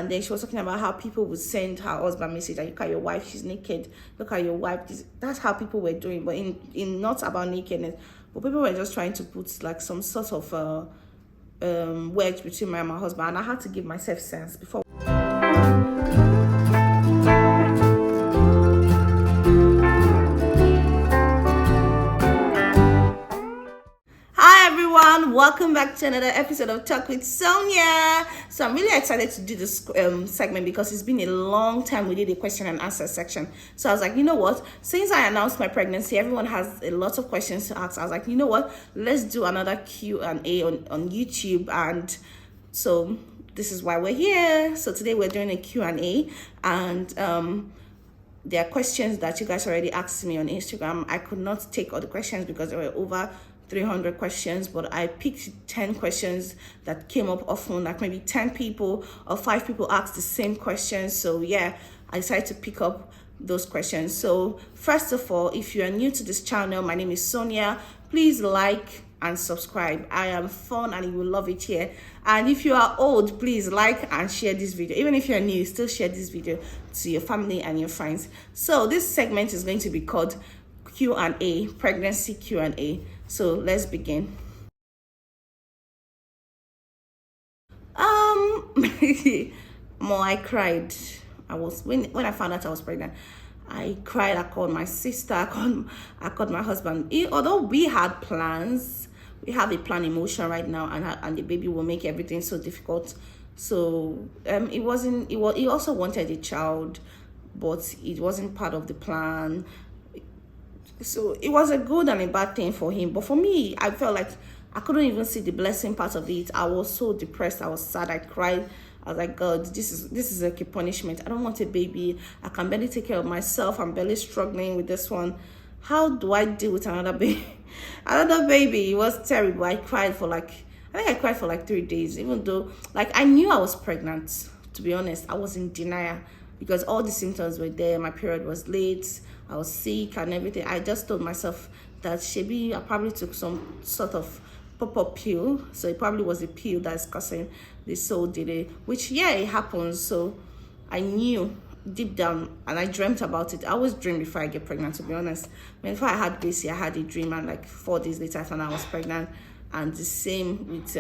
And then she was talking about how people would send her husband message that look at your wife, she's naked. Look at your wife. That's how people were doing, but in not about nakedness, but people were just trying to put like some sort of wedge between me and my husband, and I had to give myself sense before. Hi everyone, welcome back to another episode of Talk with Sonia. So I'm really excited to do this segment because it's been a long time we did a question and answer section. So I was like, you know what, since I announced my pregnancy, everyone has a lot of questions to ask. I was like, you know what, let's do another Q&A on YouTube. And so this is why we're here. So today we're doing a Q&A, and there are questions that you guys already asked me on Instagram. I could not take all the questions because there were over 300 questions, but I picked 10 questions that came up often, like maybe 10 people or 5 people asked the same questions. So yeah, I decided to pick up those questions. So first of all, if you are new to this channel, my name is Sonia. Please like and subscribe. I am fun and you will love it here. And if you are old, please like and share this video. Even if you're new, still share this video to your family and your friends. So this segment is going to be called Q&A, pregnancy Q&A. So let's begin. More, I cried. I was when I found out I was pregnant, I cried. I called my sister. I called my husband. Although we had plans, we have a plan in motion right now, and the baby will make everything so difficult. So it wasn't. He also wanted a child, but it wasn't part of the plan. So it was a good and a bad thing for him. But for me, I felt like I couldn't even see the blessing part of it. I was so depressed. I was sad. I cried. I was like, God, this is like a punishment. I don't want a baby. I can barely take care of myself. I'm barely struggling with this one. How do I deal with another baby? Another baby. It was terrible. I cried for like 3 days, even though like I knew I was pregnant. To be honest, I was in denial because all the symptoms were there. My period was late. I was sick and everything. I just told myself that maybe I probably took some sort of pop-up pill. So it probably was a pill that's causing this soul delay, which, yeah, it happens. So I knew deep down, and I dreamt about it. I always dream before I get pregnant, to be honest. Before I had Gracie, I had a dream, and like 4 days later, I found out I was pregnant. And the same with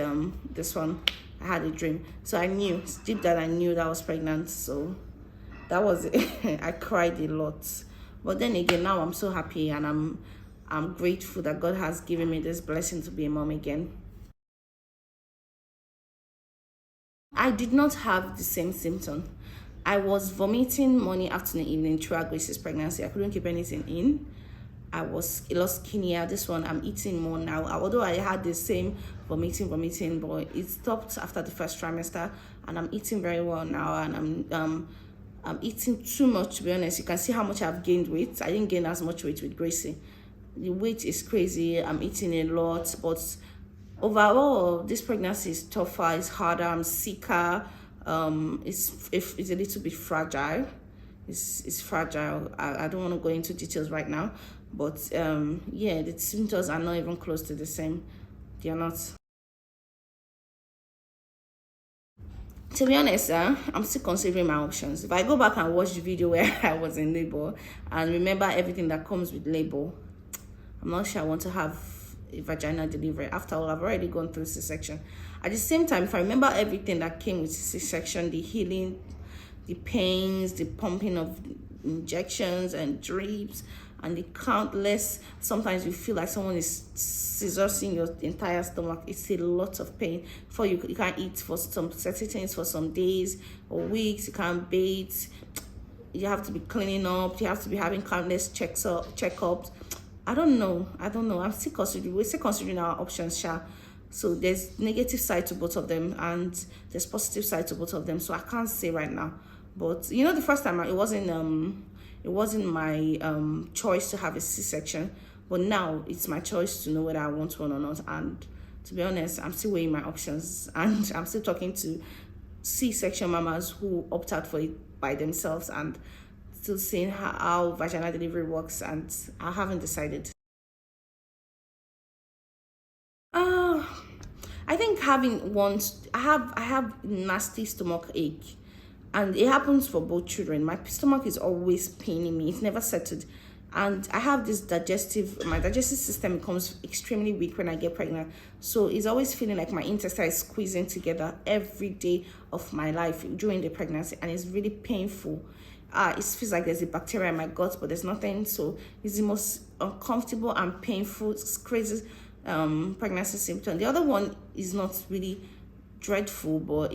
this one, I had a dream. So I knew, deep down, I knew that I was pregnant. So that was it. I cried a lot. But then again, now I'm so happy, and I'm grateful that God has given me this blessing to be a mom again. I did not have the same symptom. I was vomiting morning, afternoon, evening throughout Grace's pregnancy. I couldn't keep anything in. I was a lot skinnier. This one, I'm eating more now. Although I had the same vomiting, but it stopped after the first trimester, and I'm eating very well now, and I'm eating too much, to be honest. You can see how much I've gained weight. I didn't gain as much weight with Gracie. The weight is crazy. I'm eating a lot, but overall, this pregnancy is tougher, it's harder, I'm sicker. It's a little bit fragile. It's fragile. I don't want to go into details right now, but yeah, the symptoms are not even close to the same. They are not. To be honest, I'm still considering my options. If I go back and watch the video where I was in labor and remember everything that comes with labor, I'm not sure I want to have a vaginal delivery. After all, I've already gone through C-section. At the same time, if I remember everything that came with C-section, the healing, the pains, the pumping of injections and drips, and the countless, sometimes you feel like someone is scissoring your entire stomach. It's a lot of pain. For you can't eat for some certain things for some days or weeks. You can't bathe. You have to be cleaning up. You have to be having countless checkups. I don't know. I'm still considering. We're still considering our options, Sha. So there's negative side to both of them, and there's positive side to both of them. So I can't say right now. But you know, the first time it wasn't my choice to have a C-section, but now it's my choice to know whether I want one or not. And to be honest, I'm still weighing my options, and I'm still talking to C-section mamas who opt out for it by themselves, and still seeing how vaginal delivery works, and I haven't decided. I think having I have nasty stomach ache. and it happens for both children. My stomach is always paining me. It's never settled. And I have this my digestive system becomes extremely weak when I get pregnant. So it's always feeling like my intestine is squeezing together every day of my life during the pregnancy. And it's really painful. It feels like there's a bacteria in my gut, but there's nothing. So it's the most uncomfortable and painful, crazy pregnancy symptom. The other one is not really dreadful, but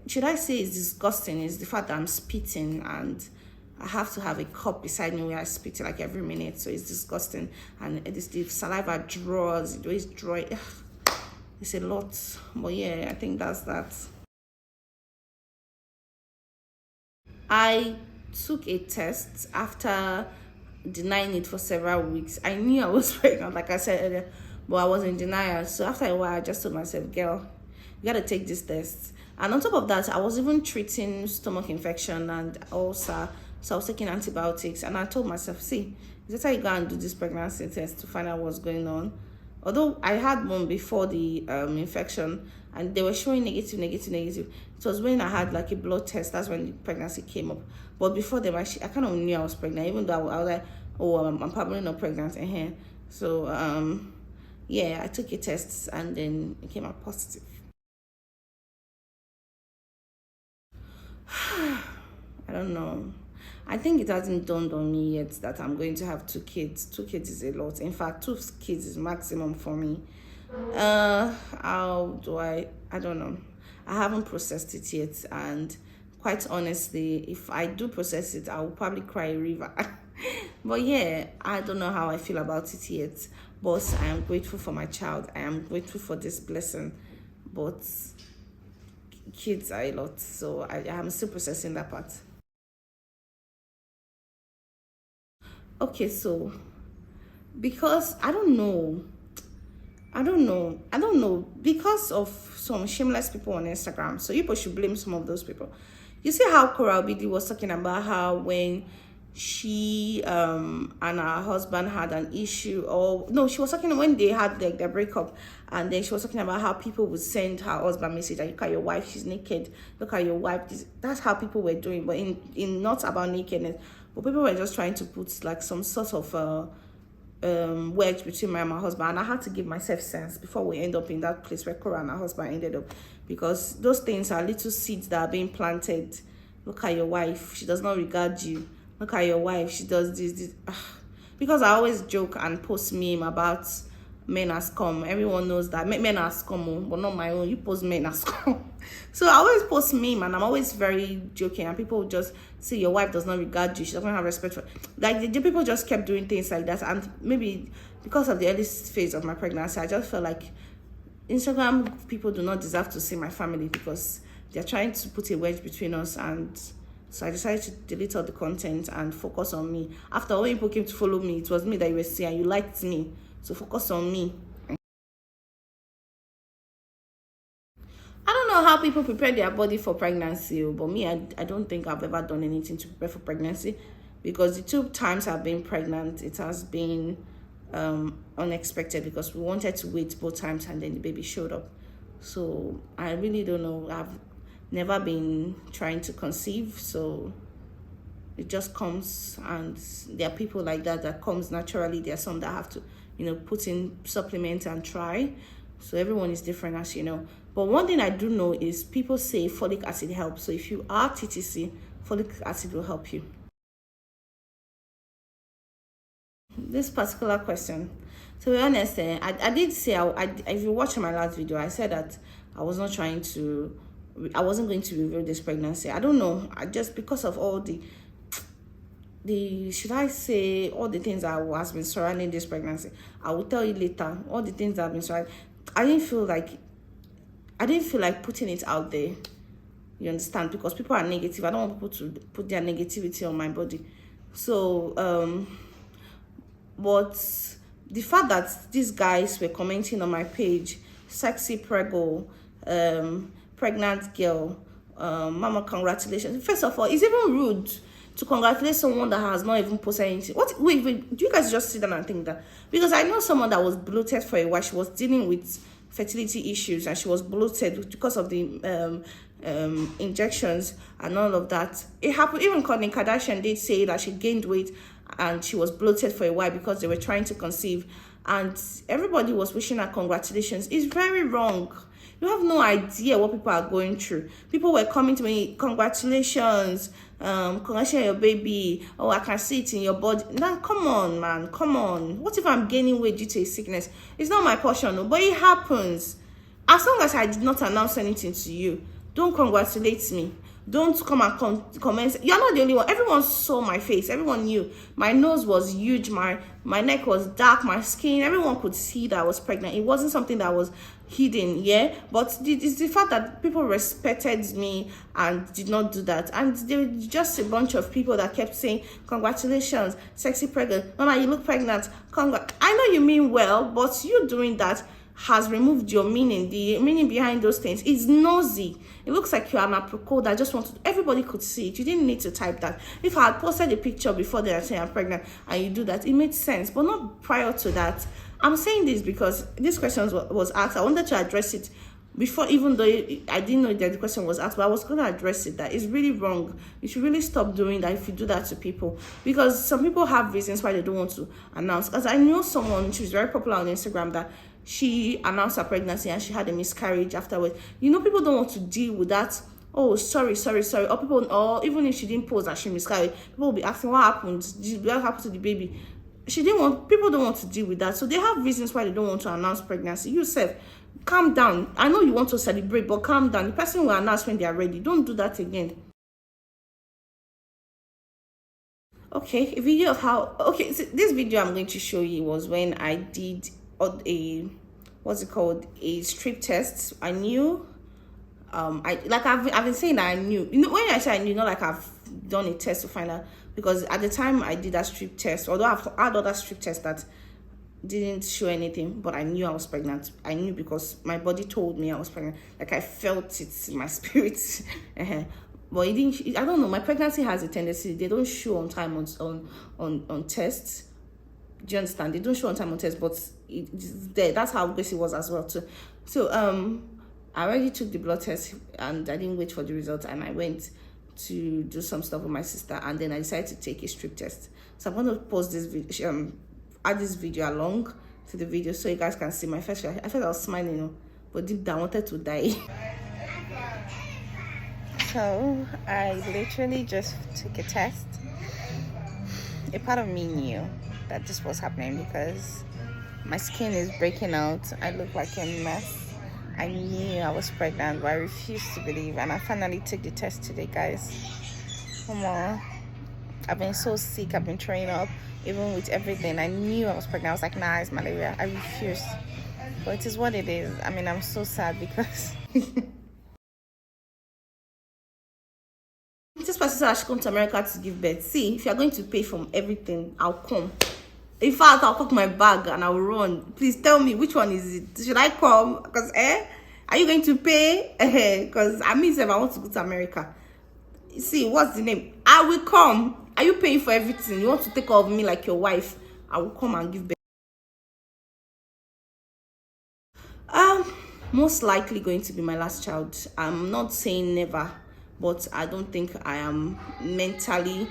should I say it's disgusting, is the fact that I'm spitting and I have to have a cup beside me where I spit like every minute. So it's disgusting. And the saliva draws, it always dry. It's a lot. But yeah, I think that's that. I took a test after denying it for several weeks. I knew I was pregnant, like I said earlier, but I was in denial. So after a while, I just told myself, girl, you gotta take this test. And on top of that, I was even treating stomach infection and ulcer. So I was taking antibiotics, and I told myself, see, is that how you go and do this pregnancy test to find out what's going on? Although I had one before the infection, and they were showing negative. It was when I had like a blood test, that's when the pregnancy came up. But before them, I kind of knew I was pregnant, even though I was like, oh, I'm probably not pregnant in here. So yeah, I took a test, and then it came out positive. I don't know. I think it hasn't dawned on me yet that I'm going to have 2 kids. 2 kids is a lot. In fact, 2 kids is maximum for me. How do I don't know. I haven't processed it yet, and quite honestly, if I do process it, I will probably cry a river. But yeah, I don't know how I feel about it yet. But I am grateful for my child. I am grateful for this blessing. But kids are a lot, so I am still processing that part. Okay, so because I don't know, because of some shameless people on Instagram. So people should blame some of those people. You see how Coral BD was talking about how when she and her husband had an issue, or no, she was talking when they had like their breakup, and then she was talking about how people would send her husband message like, look at your wife, she's naked, look at your wife. That's how people were doing, but in not about nakedness, but people were just trying to put like some sort of wedge between me and my husband. And I had to give myself sense before we end up in that place where Cora and her husband ended up, because those things are little seeds that are being planted. Look at your wife, she does not regard you. Look at your wife, she does this. Because I always joke and post meme about men as come. Everyone knows that men as come, but not my own. You post men as come. So I always post meme, and I'm always very joking, and people just say your wife does not regard you, she doesn't have respect for, like the people just kept doing things like that. And maybe because of the early phase of my pregnancy, I just felt like Instagram people do not deserve to see my family, because they're trying to put a wedge between us. And so I decided to delete all the content and focus on me. After all, people came to follow me, it was me that you were seeing, and you liked me, so focus on me. I don't know how people prepare their body for pregnancy, but me, I don't think I've ever done anything to prepare for pregnancy, because the 2 times I've been pregnant, it has been unexpected, because we wanted to wait both times, and then the baby showed up. So I really don't know. I've never been trying to conceive, so it just comes. And there are people like that comes naturally. There are some that have to, put in supplements and try. So everyone is different, as you know. But one thing I do know is people say folic acid helps. So if you are TTC, folic acid will help you. This particular question, to be honest, I did say, if you watch my last video, I said that I wasn't going to reveal this pregnancy. I don't know. I just, because of all the should I say, all the things that has been surrounding this pregnancy, I will tell you later. All the things that have been surrounding, I didn't feel like putting it out there. You understand? Because people are negative. I don't want people to put their negativity on my body. So but the fact that these guys were commenting on my page, sexy prego, pregnant girl, mama, congratulations. First of all, it's even rude to congratulate someone that has not even posted anything. Wait, do you guys just sit down and think that? Because I know someone that was bloated for a while. She was dealing with fertility issues, and she was bloated because of the injections and all of that. It happened. Even Kourtney Kardashian did say that she gained weight and she was bloated for a while because they were trying to conceive, and everybody was wishing her congratulations. It's very wrong. You have no idea what people are going through. People were coming to me, congratulations, congratulations your baby. Oh, I can see it in your body. Now, come on, man, come on. What if I'm gaining weight due to a sickness? It's not my portion, no, but it happens. As long as I did not announce anything to you, don't congratulate me. Don't come and comment. You're not the only one. Everyone saw my face. Everyone knew. My nose was huge. My neck was dark. My skin. Everyone could see that I was pregnant. It wasn't something that was hidden, yeah? But it's the fact that people respected me and did not do that. And there were just a bunch of people that kept saying, congratulations, sexy pregnant. Mama, you look pregnant. Congrats. I know you mean well, but you doing that has removed your meaning. The meaning behind those things is nosy. It looks like you're an apricot that just wanted, everybody could see it. You didn't need to type that. If I had posted a picture before they are saying I'm pregnant and you do that, it made sense, but not prior to that. I'm saying this because this question was asked. I wanted to address it before, even though I didn't know that the question was asked, but I was going to address it. That is really wrong. You should really stop doing that if you do that to people, because some people have reasons why they don't want to announce. Because I know someone, she's very popular on Instagram, that she announced her pregnancy and she had a miscarriage afterwards. You know, people don't want to deal with that. Oh, sorry. Or people, or even if she didn't post that she miscarried, people will be asking, what happened? What happened to the baby? People don't want to deal with that. So they have reasons why they don't want to announce pregnancy. You said, calm down. I know you want to celebrate, but calm down. The person will announce when they are ready. Don't do that again. Okay, a video of how, okay, so this video I'm going to show you was when I did a strip test. I knew, I've been saying that I knew, you know, when I say I knew, not like I've done a test to find out, because at the time I did that strip test, although I've had other strip tests that didn't show anything, but I knew I was pregnant. I knew because my body told me I was pregnant. Like, I felt it in my spirit. But it didn't. I don't know. My pregnancy has a tendency, they don't show on time on tests. Do you understand? They don't show on time on tests, but it's there. That's how Gracie was as well too. So I already took the blood test and I didn't wait for the results, and I went to do some stuff with my sister, and then I decided to take a strip test. So I'm going to post this video, add this video along to the video so you guys can see my face. I felt I was smiling, you know, but deep down I wanted to die. So I literally just took a test. A part of me knew that this was happening because my skin is breaking out. I look like a mess. I knew I was pregnant, but I refused to believe, and I finally took the test today, guys. Come on. I've been so sick. I've been throwing up, even with everything. I knew I was pregnant. I was like, nah, it's malaria. I refused. But it is what it is. I mean, I'm so sad because this person said I should come to America to give birth. See, if you're going to pay for everything, I'll come. In fact, I'll pack my bag and I'll run. Please tell me, which one is it? Should I come? Because, are you going to pay? Because I mean, if I want to go to America. See, what's the name? I will come. Are you paying for everything? You want to take care of me like your wife? I will come and give birth. Most likely going to be my last child. I'm not saying never, but I don't think I am mentally.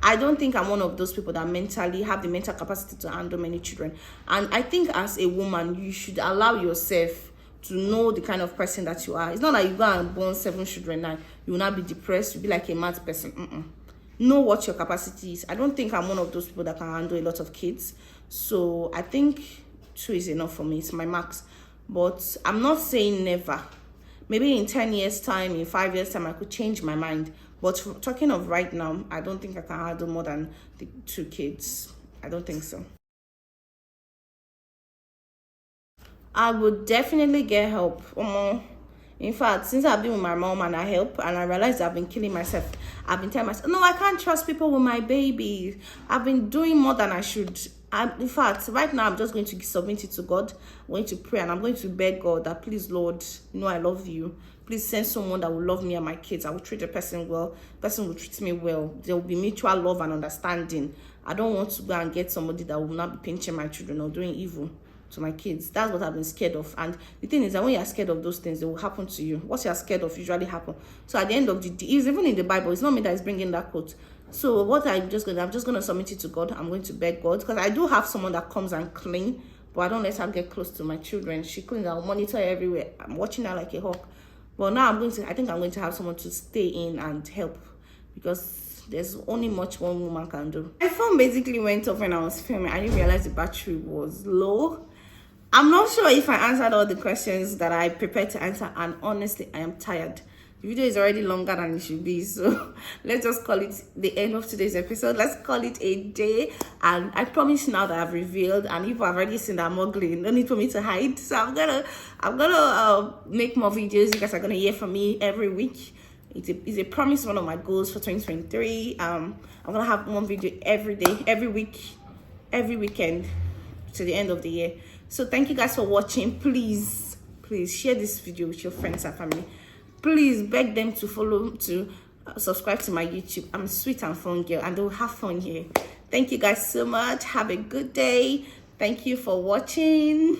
I don't think I'm one of those people that mentally have the mental capacity to handle many children. And I think as a woman, you should allow yourself to know the kind of person that you are. It's not like you go and born 7 children and you will not be depressed. You'll be like a mad person. Know what your capacity is. I don't think I'm one of those people that can handle a lot of kids. So I think 2 is enough for me. It's my max. But I'm not saying never. Maybe in 10 years time, in 5 years time, I could change my mind. But talking of right now, I don't think I can handle more than the 2 kids. I don't think so. I would definitely get help. In fact, since I've been with my mom and I help, and I realized I've been killing myself, I've been telling myself, no, I can't trust people with my baby. I've been doing more than I should. In fact, right now, I'm just going to submit it to God. I'm going to pray and I'm going to beg God that, please, Lord, you know I love you. Please send someone that will love me and my kids. I will treat the person well. The person will treat me well. There will be mutual love and understanding. I don't want to go and get somebody that will not be pinching my children or doing evil. to my kids. That's what I've been scared of. And the thing is that when you're scared of those things, they will happen to you. What you're scared of usually happen. So at the end of the day, it's even in the Bible. It's not me that is bringing that quote. So what I'm just gonna submit it to God. I'm going to beg God, because I do have someone that comes and clean, but I don't let her get close to my children. She cleans. I'll monitor her everywhere. I'm watching her like a hawk. But now I think I'm going to have someone to stay in and help, because there's only much one woman can do. My phone basically went off when I was filming. I didn't realize the battery was low. I'm not sure if I answered all the questions that I prepared to answer, and honestly, I am tired. The video is already longer than it should be, so let's just call it the end of today's episode. Let's call it a day. And I promise now that I've revealed, and if I've already seen that I'm ugly, no need for me to hide. So I'm gonna make more videos. You guys are gonna hear from me every week. It's a promise, one of my goals for 2023. I'm gonna have one video every day, every week, every weekend to the end of the year. So thank you guys for watching. Please share this video with your friends and family. Please beg them to subscribe to my YouTube. I'm a sweet and fun girl, and they'll have fun here. Thank you guys so much. Have a good day. Thank you for watching.